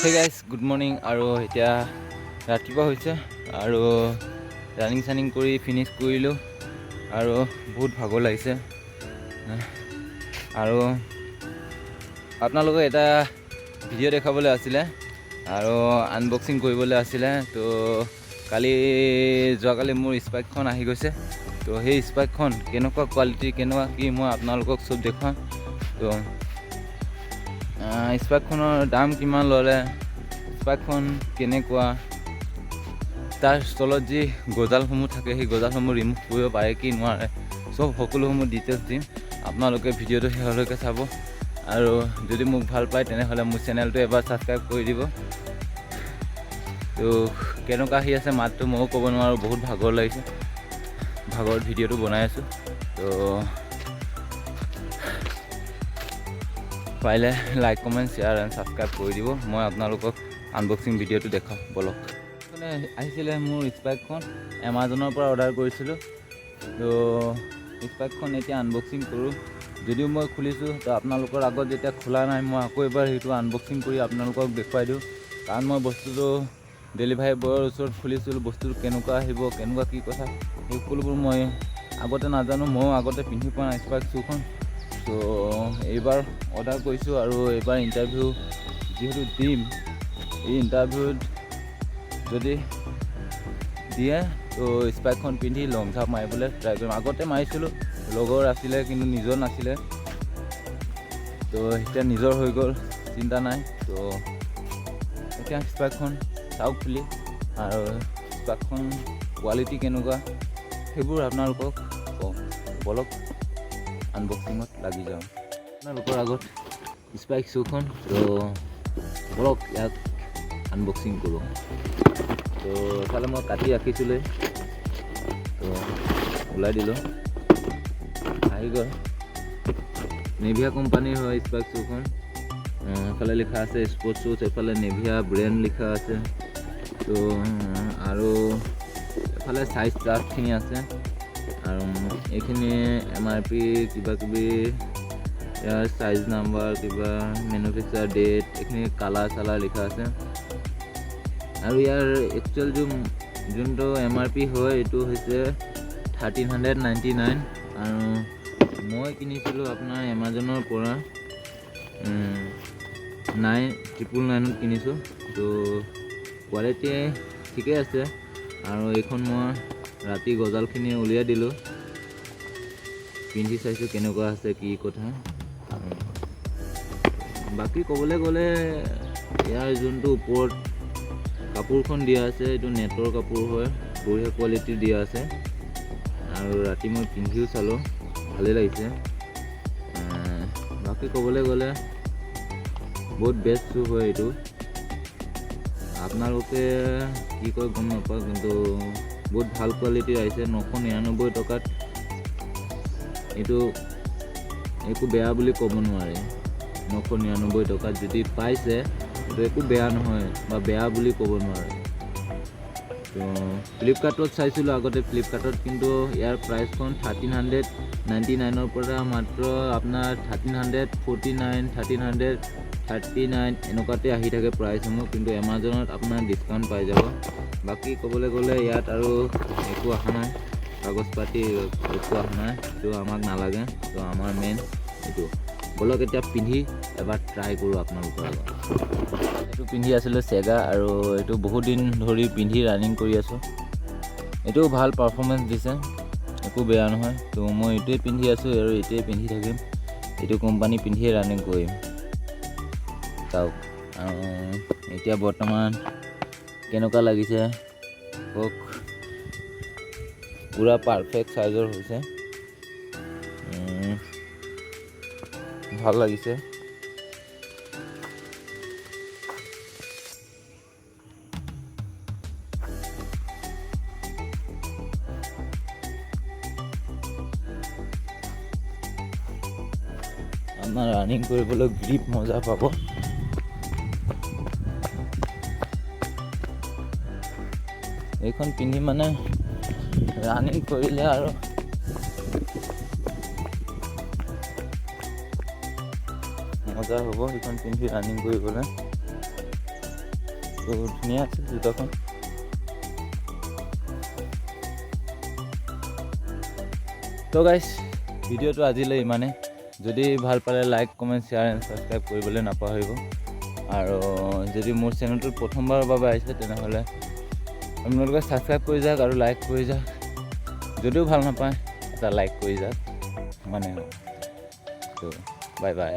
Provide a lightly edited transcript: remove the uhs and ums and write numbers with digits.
Hey guys, good morning. আৰু এতিয়া ৰাতিপুৱা হৈছে আৰু ৰানিং কৰি ফিনিশ কৰিলোঁ আৰু বহুত ভাগৰ লাগিছে আৰু আপোনালোকক এটা ভিডিঅ' দেখাবলৈ আছিলে আৰু আনবক্সিং কৰিবলৈ আছিলে। তো যোৱাকালি মোৰ স্পাইকখন আহি গৈছে। তো সেই স্পাইকখন কেনেকুৱা কোৱালিটি কেনেকুৱা কি মই আপোনালোকক চব দেখুৱাম। তো স্পাইকখনৰ দাম কিমান ল'লে, স্পাইকখন কেনেকুৱা, তাৰ তলত যি গজালসমূহ থাকে সেই গজালসমূহ ৰিমুভ কৰিব পাৰে কি নোৱাৰে, চব সকলোসমূহ ডিটেইলছ দিম। আপোনালোকে ভিডিঅ'টো শেষলৈকে চাব আৰু যদি মোক ভাল পায় তেনেহ'লে মোৰ চেনেলটো এবাৰ ছাবস্ক্ৰাইব কৰি দিব। তো কেনেকুৱা আহি আছে মাতটো ময়ো ক'ব নোৱাৰোঁ, বহুত ভাগৰ লাগিছে, ভাগৰত ভিডিঅ'টো বনাই আছোঁ। তো পাৰিলে like comment share and subscribe কৰি দিব। মই আপোনালোকক আনবক্সিং ভিডিঅ'টো দেখাওঁ বলক। আহিছিলে মোৰ স্পাইকখন এমাজনৰ পৰা অৰ্ডাৰ কৰিছিলোঁ। তো স্পাইকখন এতিয়া আনবক্সিং কৰোঁ। যদিও মই খুলিছোঁ তো আপোনালোকৰ আগত যেতিয়া খোলা নাই মই আকৌ এবাৰ সেইটো আনবক্সিং কৰি আপোনালোকক দেখুৱাই দিওঁ। কাৰণ মই বস্তুটো ডেলিভাৰী বয়ৰ ওচৰত খুলিছিলোঁ, বস্তুটো কেনেকুৱা আহিব কেনেকুৱা কি কথা সেই সকলোবোৰ মই আগতে নাজানো, ময়ো আগতে পিন্ধি পোৱা নাই স্পাইক শ্বুখন। তো এইবাৰ অৰ্ডাৰ কৰিছোঁ আৰু এইবাৰ ইণ্টাৰভিউ যিহেতু দিম, এই ইণ্টাৰভিউত যদি দিয়ে তো স্পাইকখন পিন্ধি লং জাম্প মাৰিবলৈ ট্ৰাই কৰিম। আগতে মাৰিছিলোঁ, লগৰ আছিলে কিন্তু নিজৰ নাছিলে। তো এতিয়া নিজৰ হৈ গ'ল, চিন্তা নাই। তো এতিয়া স্পাইকখন চাওক খুলি আৰু স্পাইকখন কোৱালিটি কেনেকুৱা সেইবোৰ আপোনালোকক কওঁ। বলক আনবক্সিঙত লাগি যাওঁ আপোনালোকৰ আগত স্পাইক শ্বুখন। তো বলক ইয়াক আনবক্সিং কৰোঁ। তো এফালে মই কাটি ৰাখিছিলোঁ, তো ওলাই দিলোঁ, আহি গ'ল। নেভিয়া কোম্পানীৰ হয় স্পাইক শ্বুখন। এফালে লিখা আছে স্পৰ্টছ শ্বুজ, এফালে নেভিয়া ব্ৰেণ্ড লিখা আছে। তো আৰু এফালে চাইজ চাৰ্টখিনি আছে আৰু এইখিনি MRP কিবাকিবি, ইয়াৰ চাইজ নাম্বাৰ, কিবা মেনুফেকচাৰ ডেট, এইখিনি কালাৰ চালাৰ লিখা আছে। আৰু ইয়াৰ একচুৱেল যোনটো MRP হয় এইটো হৈছে 1399 আৰু মই কিনিছিলোঁ আপোনাৰ এমাজনৰ পৰা 999ত কিনিছোঁ। তো কোৱালিটি ঠিকেই আছে আৰু এইখন মই ৰাতি গজালখিনি উলিয়াই দিলোঁ, পিন্ধি চাইছোঁ কেনেকুৱা আছে কি কথা। বাকী ক'বলৈ গ'লে ইয়াৰ যোনটো ওপৰত কাপোৰখন দিয়া আছে এইটো নেটৰ কাপোৰ হয়, বঢ়িয়া কোৱালিটিৰ দিয়া আছে। আৰু ৰাতি মই পিন্ধিও চালোঁ, ভালেই লাগিছে। বাকী ক'বলৈ গ'লে বহুত বেষ্ট শ্বু হয় এইটো। আপোনালোকে কি কয় গম নাপাওঁ, কিন্তু বহুত ভাল কোৱালিটিৰ আহিছে। 999 টকাত এইটো একো বেয়া বুলি ক'ব নোৱাৰে। 999 টকাত যদি পাইছে এইটো একো বেয়া নহয় বা বেয়া বুলি ক'ব নোৱাৰে। তো ফ্লিপকাৰ্টত চাইছিলোঁ আগতে, ফ্লিপকাৰ্টত কিন্তু ইয়াৰ প্ৰাইচখন 1399ৰ পৰা মাত্ৰ আপোনাৰ 1349, 1339 এনেকুৱাতে আহি থাকে প্ৰাইচসমূহ, কিন্তু এমাজনত আপোনাৰ ডিছকাউণ্ট পাই যাব। বাকী ক'বলৈ গ'লে ইয়াত আৰু একো অহা নাই, কাগজ পাতি একো অহা নাই, তো আমাক নালাগে। তো আমাৰ মেইন এইটো। বলক এতিয়া পিন্ধি এবাৰ ট্ৰাই কৰোঁ আপোনালোকৰ আগত। এইটো পিন্ধি আছিলোঁ চেগা আৰু এইটো বহুত দিন ধৰি পিন্ধি ৰানিং কৰি আছোঁ। এইটো ভাল পাৰফৰ্মেঞ্চ দিছে, একো বেয়া নহয়। তো মই এইটোৱে পিন্ধি আছোঁ আৰু এইটোৱে পিন্ধি থাকিম, এইটো কোম্পানী পিন্ধিয়ে ৰানিং কৰিম। চাওক এতিয়া বৰ্তমান কেনেকুৱা লাগিছে কওক। পূৰা পাৰফেক্ট চাইজৰ হৈছে, ভাল লাগিছে। আপোনাৰ ৰানিং কৰিবলৈ গ্ৰিপ মজা পাব। এইখন পিন্ধি মানে ৰানিং কৰিলে আৰু মজা হ'ব। এইখন পিন্ধি ৰানিং কৰিবলৈ তো ধুনীয়া আছে জোতাখন। তো গাইছ ভিডিঅ'টো আজিলৈ ইমানেই। যদি ভাল পালে like comment share and subscribe কৰিবলৈ নাপাহৰিব। আৰু যদি মোৰ চেনেলটোত প্ৰথমবাৰৰ বাবে আহিছে তেনেহ'লে আপোনালোকে ছাবস্ক্ৰাইব কৰি যাওক আৰু লাইক কৰি যাওক। যদিও ভাল নাপায় এটা লাইক কৰি যাওক মানে। তো বাই বাই।